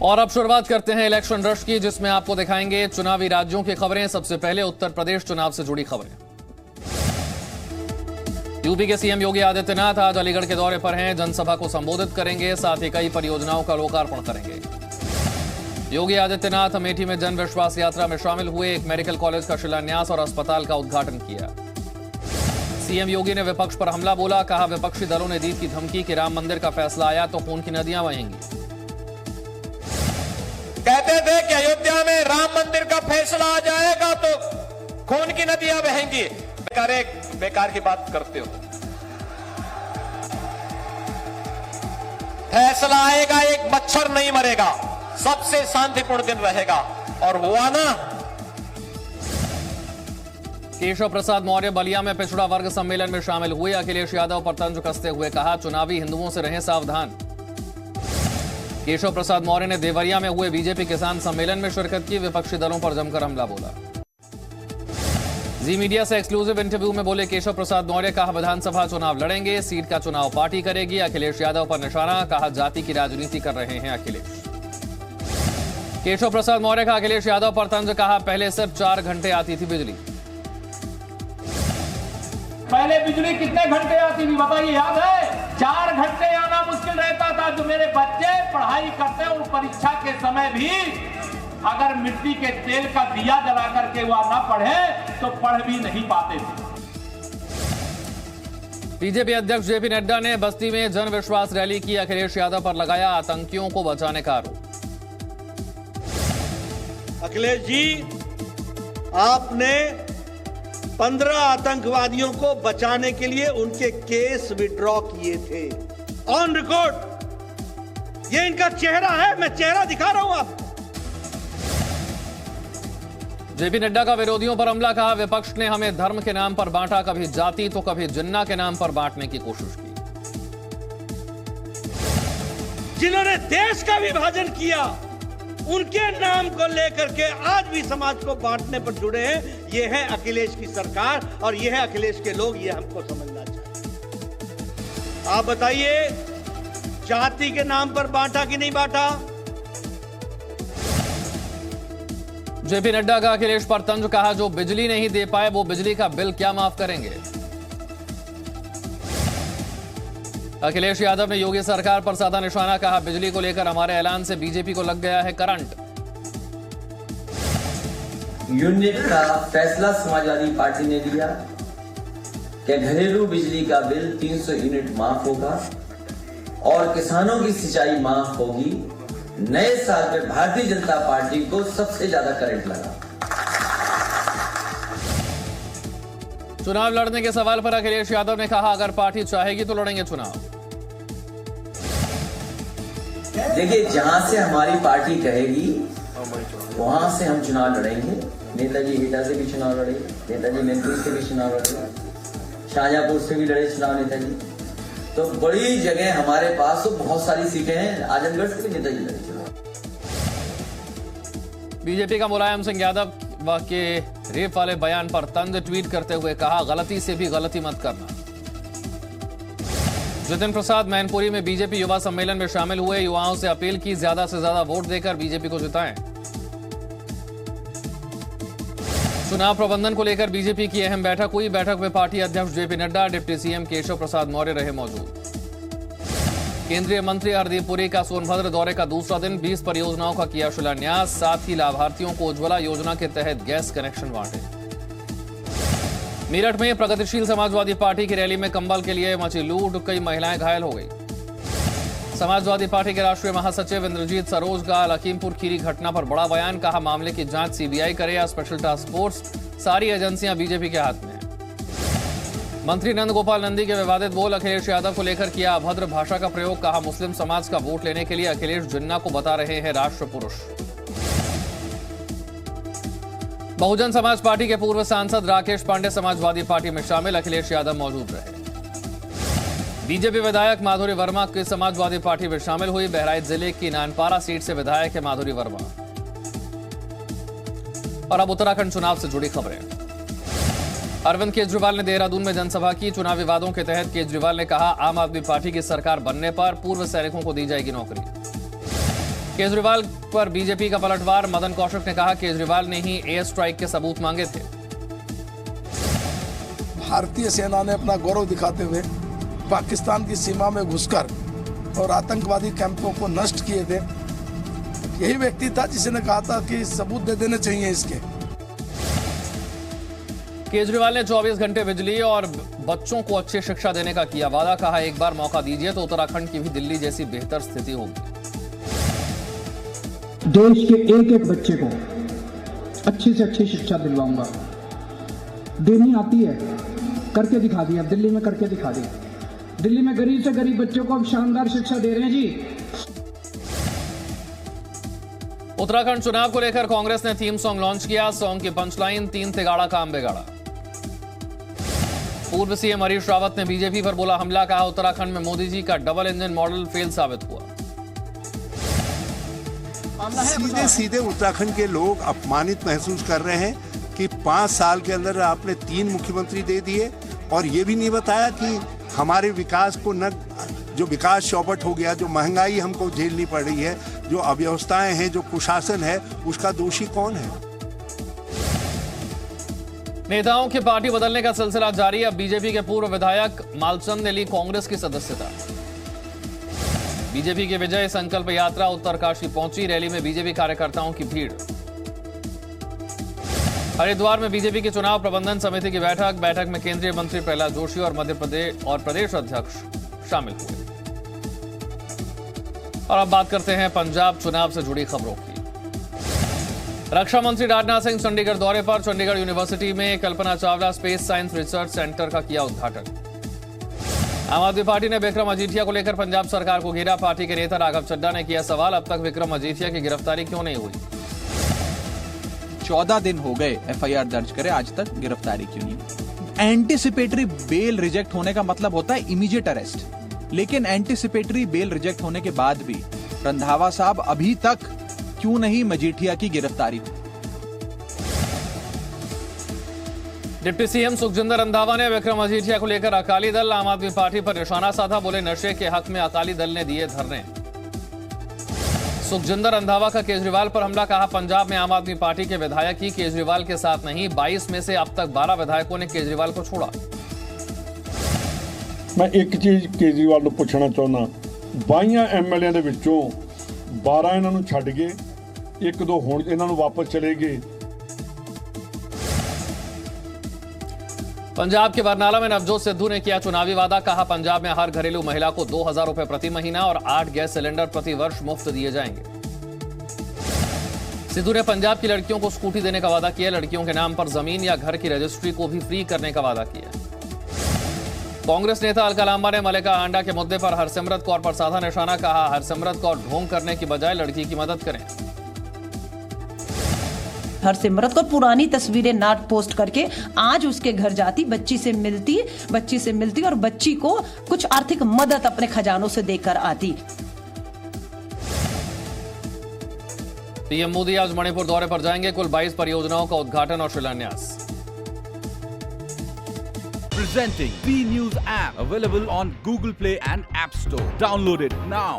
और अब शुरुआत करते हैं इलेक्शन रश की, जिसमें आपको दिखाएंगे चुनावी राज्यों की खबरें। सबसे पहले उत्तर प्रदेश चुनाव से जुड़ी खबरें। यूपी के सीएम योगी आदित्यनाथ आज अलीगढ़ के दौरे पर हैं। जनसभा को संबोधित करेंगे, साथ ही कई परियोजनाओं का लोकार्पण करेंगे। योगी आदित्यनाथ अमेठी में जन विश्वास यात्रा में शामिल हुए। एक मेडिकल कॉलेज का शिलान्यास और अस्पताल का उद्घाटन किया। सीएम योगी ने विपक्ष पर हमला बोला, कहा विपक्षी दलों ने दी थी धमकी कि राम मंदिर का फैसला आया तो खून की नदियां बहेंगी। कहते थे कि अयोध्या में राम मंदिर का फैसला आ जाएगा तो खून की नदियां बहेंगी। बेकार की बात करते हो। फैसला आएगा, एक मच्छर नहीं मरेगा, सबसे शांतिपूर्ण दिन रहेगा। और हुआ ना। केशव प्रसाद मौर्य बलिया में पिछड़ा वर्ग सम्मेलन में शामिल हुए। अखिलेश यादव पर तंज कसते हुए कहा, चुनावी हिंदुओं से रहें सावधान। केशव प्रसाद मौर्य ने देवरिया में हुए बीजेपी किसान सम्मेलन में शिरकत की। विपक्षी दलों पर जमकर हमला बोला। जी मीडिया से एक्सक्लूसिव इंटरव्यू में बोले केशव प्रसाद मौर्य, कहा विधानसभा चुनाव लड़ेंगे, सीट का चुनाव पार्टी करेगी। अखिलेश यादव पर निशाना, कहा जाति की राजनीति कर रहे हैं अखिलेश। केशव प्रसाद मौर्य का अखिलेश यादव पर तंज, कहा पहले सिर्फ 4 घंटे आती थी बिजली। पहले बिजली कितने घंटे आती थी बताइए, याद है? 4 घंटे आना मुश्किल रहता था। जो मेरे बच्चे पढ़ाई करते और परीक्षा के समय भी अगर मिट्टी के तेल का दिया जला करके वह न पढ़े तो पढ़ भी नहीं पाते थे। बीजेपी अध्यक्ष जेपी नड्डा ने बस्ती में जन विश्वास रैली की। अखिलेश यादव पर लगाया आतंकियों को बचाने का आरोप। अखिलेश जी, आपने 15 आतंकवादियों को बचाने के लिए उनके केस विड्रॉ किए थे, ऑन रिकॉर्ड। ये इनका चेहरा है, मैं चेहरा दिखा रहा हूं आपको। जेपी नड्डा का विरोधियों पर हमला, कहा विपक्ष ने हमें धर्म के नाम पर बांटा, कभी जाति तो कभी जिन्ना के नाम पर बांटने की कोशिश की। जिन्होंने देश का विभाजन किया, उनके नाम को लेकर के आज भी समाज को बांटने पर जुड़े हैं। ये है अखिलेश की सरकार और ये है अखिलेश के लोग। ये हमको समझना चाहिए। आप बताइए, जाति के नाम पर बांटा कि नहीं बांटा? जेपी नड्डा का अखिलेश पर तंज, कहा जो बिजली नहीं दे पाए वो बिजली का बिल क्या माफ करेंगे। अखिलेश यादव ने योगी सरकार पर साधा निशाना, कहा बिजली को लेकर हमारे ऐलान से बीजेपी को लग गया है करंट। यूनिट का फैसला समाजवादी पार्टी ने लिया कि घरेलू बिजली का बिल 300 यूनिट माफ होगा और किसानों की सिंचाई माफ होगी। नए साल में भारतीय जनता पार्टी को सबसे ज्यादा करंट लगा। चुनाव लड़ने के सवाल पर अखिलेश यादव ने कहा, अगर पार्टी चाहेगी तो लड़ेंगे चुनाव। देखिए, जहां से हमारी पार्टी कहेगी वहां से हम चुनाव लड़ेंगे। नेताजी हिटा से भी चुनाव लड़े, नेताजी मैनपुरी से भी चुनाव लड़े, शाहजहांपुर से भी लड़े चुनाव नेताजी। तो बड़ी जगह हमारे पास तो बहुत सारी सीटें हैं। आजमगढ़ से भी नेताजी लड़े चुनाव। बीजेपी का मुलायम सिंह यादव के रेप वाले बयान पर तंज, ट्वीट करते हुए कहा गलती से भी गलती मत करना। जितिन प्रसाद मैनपुरी में बीजेपी युवा सम्मेलन में शामिल हुए। युवाओं से अपील की, ज्यादा से ज्यादा वोट देकर बीजेपी को जिताएं। चुनाव प्रबंधन को लेकर बीजेपी की अहम बैठक हुई। बैठक में पार्टी अध्यक्ष जेपी नड्डा, डिप्टी सीएम केशव प्रसाद मौर्य रहे मौजूद। केंद्रीय मंत्री हरदीप पुरी का सोनभद्र दौरे का दूसरा दिन, 20 परियोजनाओं का किया शिलान्यास। साथ ही लाभार्थियों को उज्ज्वला योजना के तहत गैस कनेक्शन बांटे। मेरठ में प्रगतिशील समाजवादी पार्टी की रैली में कंबल के लिए मची लूट, कई महिलाएं घायल हो गई। समाजवादी पार्टी के राष्ट्रीय महासचिव इंद्रजीत सरोज का लखीमपुर खीरी घटना पर बड़ा बयान, कहा मामले की जांच सीबीआई करे या स्पेशल टास्क फोर्स, सारी एजेंसियां बीजेपी के हाथ में हैं। मंत्री नंद गोपाल नंदी के विवादित बोल, अखिलेश यादव को लेकर किया अभद्र भाषा का प्रयोग, कहा मुस्लिम समाज का वोट लेने के लिए अखिलेश जिन्ना को बता रहे हैं राष्ट्र पुरुष। बहुजन समाज पार्टी के पूर्व सांसद राकेश पांडे समाजवादी पार्टी में शामिल। अखिलेश यादव मौजूद रहे। बीजेपी विधायक माधुरी वर्मा की समाजवादी पार्टी में शामिल हुई। बहराइच जिले की नानपारा सीट से विधायक है माधुरी वर्मा। और अब उत्तराखंड चुनाव से जुड़ी खबरें। अरविंद केजरीवाल ने देहरादून में जनसभा की। चुनावी वादों के तहत केजरीवाल ने कहा आम आदमी पार्टी की सरकार बनने पर पूर्व सैनिकों को दी जाएगी नौकरी। केजरीवाल पर बीजेपी का पलटवार, मदन कौशिक ने कहा केजरीवाल ने ही एयर स्ट्राइक के सबूत मांगे थे। भारतीय सेना ने अपना गौरव दिखाते हुए पाकिस्तान की सीमा में घुसकर और आतंकवादी कैंपों को नष्ट किए थे। यही व्यक्ति था जिसने कहा था कि सबूत दे देने चाहिए इसके। केजरीवाल ने 24 घंटे बिजली और बच्चों को अच्छी शिक्षा देने का किया वादा, कहा एक बार मौका दीजिए तो उत्तराखंड की भी दिल्ली जैसी बेहतर स्थिति होगी। देश के एक एक बच्चे को अच्छी से अच्छी शिक्षा दिलवाऊंगा। देनी आती है, करके दिखा दी। अब दिल्ली में करके दिखा दी। दिल्ली में गरीब से गरीब बच्चों को अब शानदार शिक्षा दे रहे हैं जी। उत्तराखंड चुनाव को लेकर कांग्रेस ने थीम सॉन्ग लॉन्च किया। सॉन्ग की पंचलाइन, 3 तिगाड़ा काम बिगाड़ा। पूर्व सीएम हरीश रावत ने बीजेपी पर बोला हमला, कहा उत्तराखंड में मोदी जी का डबल इंजन मॉडल फेल साबित हुआ। सीधे सीधे उत्तराखंड के लोग अपमानित महसूस कर रहे हैं कि 5 साल के अंदर आपने 3 मुख्यमंत्री दे दिए और ये भी नहीं बताया कि हमारे विकास को न जो विकास चौपट हो गया, जो महंगाई हमको झेलनी पड़ रही है, जो अव्यवस्थाएं हैं, जो कुशासन है, उसका दोषी कौन है? नेताओं की पार्टी बदलने का सिलसिला जारी। अब बीजेपी के पूर्व विधायक मालचंद ने ली कांग्रेस की सदस्यता। बीजेपी की विजय संकल्प यात्रा उत्तरकाशी पहुंची। रैली में बीजेपी कार्यकर्ताओं की भीड़। हरिद्वार में बीजेपी की चुनाव प्रबंधन समिति की बैठक में केंद्रीय मंत्री प्रहलाद जोशी और मध्य प्रदेश और प्रदेश अध्यक्ष शामिल हुए। और अब बात करते हैं पंजाब चुनाव से जुड़ी खबरों की। रक्षा मंत्री राजनाथ सिंह चंडीगढ़ दौरे पर। चंडीगढ़ यूनिवर्सिटी में Kalpana Chawla space science research centre का किया उद्घाटन। आम आदमी पार्टी ने विक्रम मजीठिया को लेकर पंजाब सरकार को घेरा। पार्टी के नेता राघव चड्ढा ने किया सवाल, अब तक विक्रम मजीठिया की गिरफ्तारी क्यों नहीं हुई? 14 दिन हो गए एफआईआर दर्ज करे, आज तक गिरफ्तारी क्यों नहीं? एंटीसिपेटरी बेल रिजेक्ट होने का मतलब होता है इमीडिएट अरेस्ट, लेकिन एंटीसिपेटरी बेल रिजेक्ट होने के बाद भी रंधावा साहब अभी तक क्यों नहीं मजीठिया की गिरफ्तारी? डिप्टी सीएम सुखजिंदर रंधावा ने विक्रम मजीठिया को लेकर अकाली दल आम आदमी पार्टी पर निशाना साधा। बोले नशे के हक में अकाली दल ने दिए धरने। सुखजिंदर रंधावा का केजरीवाल पर हमला, कहा पंजाब में आम आदमी पार्टी के विधायक ही केजरीवाल के साथ नहीं। 22 में से अब तक 12 विधायकों ने केजरीवाल को छोड़ा। मैं एक चीज केजरीवाल ਨੂੰ ਪੁੱਛਣਾ ਚਾਹੁੰਦਾ, 22 ਐਮਐਲਏ ਦੇ ਵਿੱਚੋਂ 12 ਇਹਨਾਂ ਨੂੰ ਛੱਡ ਗਏ, 1-2 ਹੁਣ ਇਹਨਾਂ ਨੂੰ ਵਾਪਸ ਚਲੇ ਗਏ। पंजाब के बरनाला में नवजोत सिद्धू ने किया चुनावी वादा, कहा पंजाब में हर घरेलू महिला को 2000 रुपए प्रति महीना और 8 गैस सिलेंडर प्रति वर्ष मुफ्त दिए जाएंगे। सिद्धू ने पंजाब की लड़कियों को स्कूटी देने का वादा किया। लड़कियों के नाम पर जमीन या घर की रजिस्ट्री को भी फ्री करने का वादा किया। कांग्रेस नेता अलका लांबा ने मलिका आंडा के मुद्दे पर हरसिमरत कौर पर साधा निशाना, कहा हरसिमरत कौर ढोंग करने की बजाय लड़की की मदद करें। हरसिमरत को पुरानी तस्वीरें ना पोस्ट करके आज उसके घर जाती, बच्ची से मिलती और बच्ची को कुछ आर्थिक मदद अपने खजानों से देकर आती। पीएम मोदी आज मणिपुर दौरे पर जाएंगे। कुल 22 परियोजनाओं का उद्घाटन और शिलान्यास। Presenting B News app available on Google Play and App Store. Download it now.